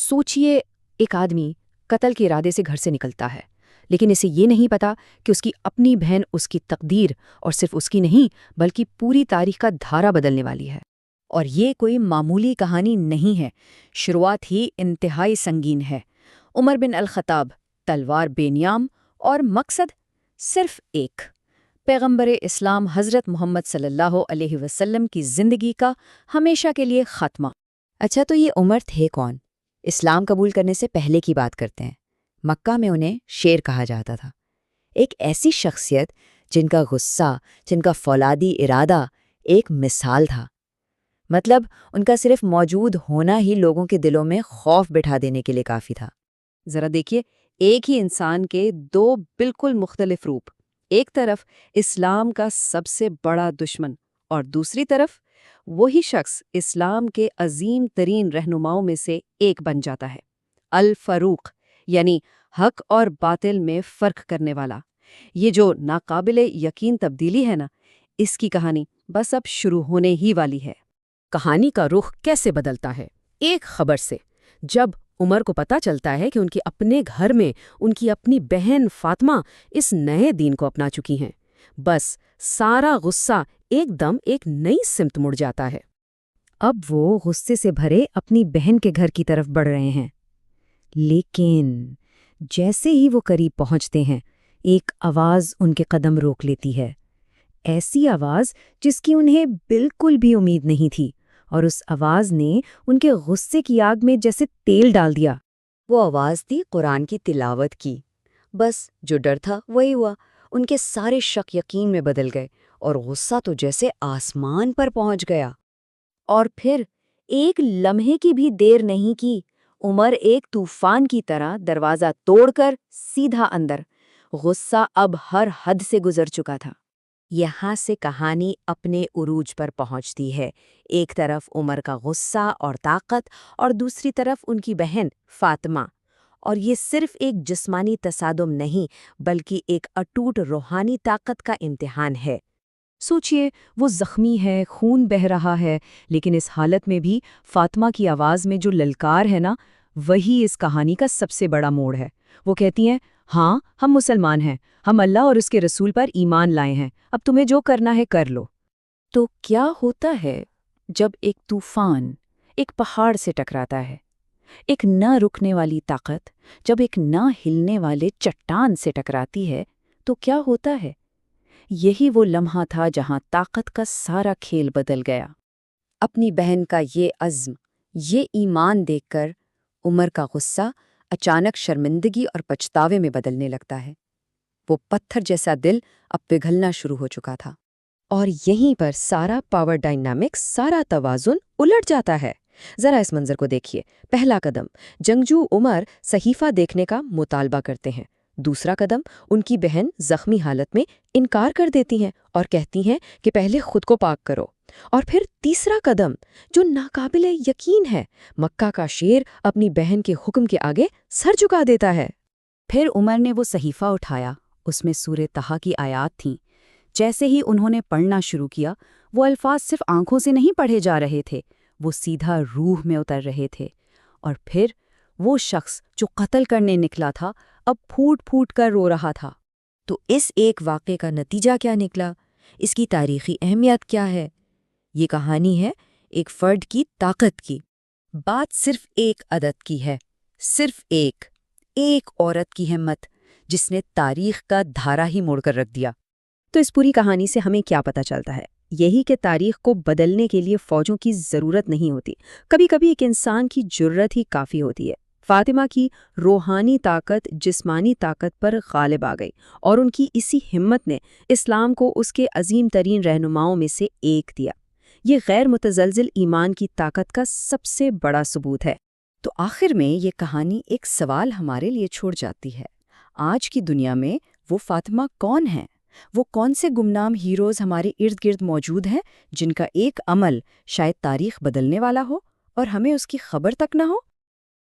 سوچئے، ایک آدمی قتل کے ارادے سے گھر سے نکلتا ہے، لیکن اسے یہ نہیں پتا کہ اس کی اپنی بہن اس کی تقدیر، اور صرف اس کی نہیں بلکہ پوری تاریخ کا دھارا بدلنے والی ہے۔ اور یہ کوئی معمولی کہانی نہیں ہے، شروعات ہی انتہائی سنگین ہے۔ عمر بن الخطاب، تلوار بے نیام اور مقصد صرف ایک، پیغمبر اسلام حضرت محمد صلی اللہ علیہ وسلم کی زندگی کا ہمیشہ کے لیے خاتمہ۔ اچھا، تو یہ عمر تھے کون؟ اسلام قبول کرنے سے پہلے کی بات کرتے ہیں۔ مکہ میں انہیں شیر کہا جاتا تھا، ایک ایسی شخصیت جن کا غصہ، جن کا فولادی ارادہ ایک مثال تھا۔ مطلب ان کا صرف موجود ہونا ہی لوگوں کے دلوں میں خوف بٹھا دینے کے لیے کافی تھا۔ ذرا دیکھیے، ایک ہی انسان کے دو بالکل مختلف روپ، ایک طرف اسلام کا سب سے بڑا دشمن اور دوسری طرف وہی شخص اسلام کے عظیم ترین رہنماؤں میں سے ایک بن جاتا ہے، الفاروق، یعنی حق اور باطل میں فرق کرنے والا۔ یہ جو ناقابل یقین تبدیلی ہے نا، اس کی کہانی بس اب شروع ہونے ہی والی ہے۔ کہانی کا رخ کیسے بدلتا ہے؟ ایک خبر سے، جب عمر کو پتہ چلتا ہے کہ ان کے اپنے گھر میں ان کی اپنی بہن فاطمہ اس نئے دین کو اپنا چکی ہیں، بس سارا غصہ ایک دم ایک نئی سمت مڑ جاتا ہے۔ اب وہ غصے سے بھرے اپنی بہن کے گھر کی طرف بڑھ رہے ہیں، لیکن جیسے ہی وہ قریب پہنچتے ہیں، ایک آواز ان کے قدم روک لیتی ہے، ایسی آواز جس کی انہیں بالکل بھی امید نہیں تھی، اور اس آواز نے ان کے غصے کی آگ میں جیسے تیل ڈال دیا۔ وہ آواز تھی قرآن کی تلاوت کی۔ بس جو ڈر تھا وہی ہوا، ان کے سارے شک یقین میں بدل گئے، اور غصہ تو جیسے آسمان پر پہنچ گیا۔ اور پھر ایک لمحے کی بھی دیر نہیں کی، عمر ایک طوفان کی طرح دروازہ توڑ کر سیدھا اندر۔ غصہ اب ہر حد سے گزر چکا تھا۔ یہاں سے کہانی اپنے عروج پر پہنچتی ہے، ایک طرف عمر کا غصہ اور طاقت، اور دوسری طرف ان کی بہن فاطمہ۔ اور یہ صرف ایک جسمانی تصادم نہیں بلکہ ایک اٹوٹ روحانی طاقت کا امتحان ہے۔ سوچئے، وہ زخمی ہے، خون بہہ رہا ہے، لیکن اس حالت میں بھی فاطمہ کی آواز میں جو للکار ہے نا، وہی اس کہانی کا سب سے بڑا موڑ ہے۔ وہ کہتی ہیں، ہاں ہم مسلمان ہیں، ہم اللہ اور اس کے رسول پر ایمان لائے ہیں، اب تمہیں جو کرنا ہے کر لو۔ تو کیا ہوتا ہے جب ایک طوفان ایک پہاڑ سے ٹکراتا ہے؟ ایک نہ رکنے والی طاقت جب ایک نہ ہلنے والے چٹان سے ٹکراتی ہے تو کیا ہوتا ہے؟ یہی وہ لمحہ تھا جہاں طاقت کا سارا کھیل بدل گیا۔ اپنی بہن کا یہ عزم، یہ ایمان دیکھ کر عمر کا غصہ اچانک شرمندگی اور پچھتاوے میں بدلنے لگتا ہے۔ وہ پتھر جیسا دل اب پگھلنا شروع ہو چکا تھا، اور یہیں پر سارا پاور ڈائنامکس، سارا توازن الٹ جاتا ہے۔ ذرا اس منظر کو دیکھیے۔ پہلا قدم، جنگجو عمر صحیفہ دیکھنے کا مطالبہ کرتے ہیں۔ دوسرا قدم، ان کی بہن زخمی حالت میں انکار کر دیتی ہیں اور کہتی ہیں کہ پہلے خود کو پاک کرو۔ اور پھر تیسرا قدم، جو ناقابل یقین ہے، مکہ کا شیر اپنی بہن کے حکم کے آگے سر جھکا دیتا ہے۔ پھر عمر نے وہ صحیفہ اٹھایا، اس میں سورہ طٰہٰ کی آیات تھیں۔ جیسے ہی انہوں نے پڑھنا شروع کیا، وہ الفاظ صرف آنکھوں سے نہیں پڑھے جا رہے تھے، وہ سیدھا روح میں اتر رہے تھے۔ اور پھر وہ شخص جو قتل کرنے نکلا تھا اب پھوٹ پھوٹ کر رو رہا تھا۔ تو اس ایک واقعے کا نتیجہ کیا نکلا؟ اس کی تاریخی اہمیت کیا ہے؟ یہ کہانی ہے ایک فرد کی طاقت کی۔ بات صرف ایک عدد کی ہے، صرف ایک عورت کی ہمت، جس نے تاریخ کا دھارا ہی موڑ کر رکھ دیا۔ تو اس پوری کہانی سے ہمیں کیا پتہ چلتا ہے؟ یہی کہ تاریخ کو بدلنے کے لیے فوجوں کی ضرورت نہیں ہوتی، کبھی کبھی ایک انسان کی جرأت ہی کافی ہوتی ہے۔ فاطمہ کی روحانی طاقت جسمانی طاقت پر غالب آ گئی، اور ان کی اسی ہمت نے اسلام کو اس کے عظیم ترین رہنماؤں میں سے ایک دیا۔ یہ غیر متزلزل ایمان کی طاقت کا سب سے بڑا ثبوت ہے۔ تو آخر میں یہ کہانی ایک سوال ہمارے لیے چھوڑ جاتی ہے۔ آج کی دنیا میں وہ فاطمہ کون ہیں؟ وہ کون سے گمنام ہیروز ہمارے ارد گرد موجود ہیں جن کا ایک عمل شاید تاریخ بدلنے والا ہو اور ہمیں اس کی خبر تک نہ ہو؟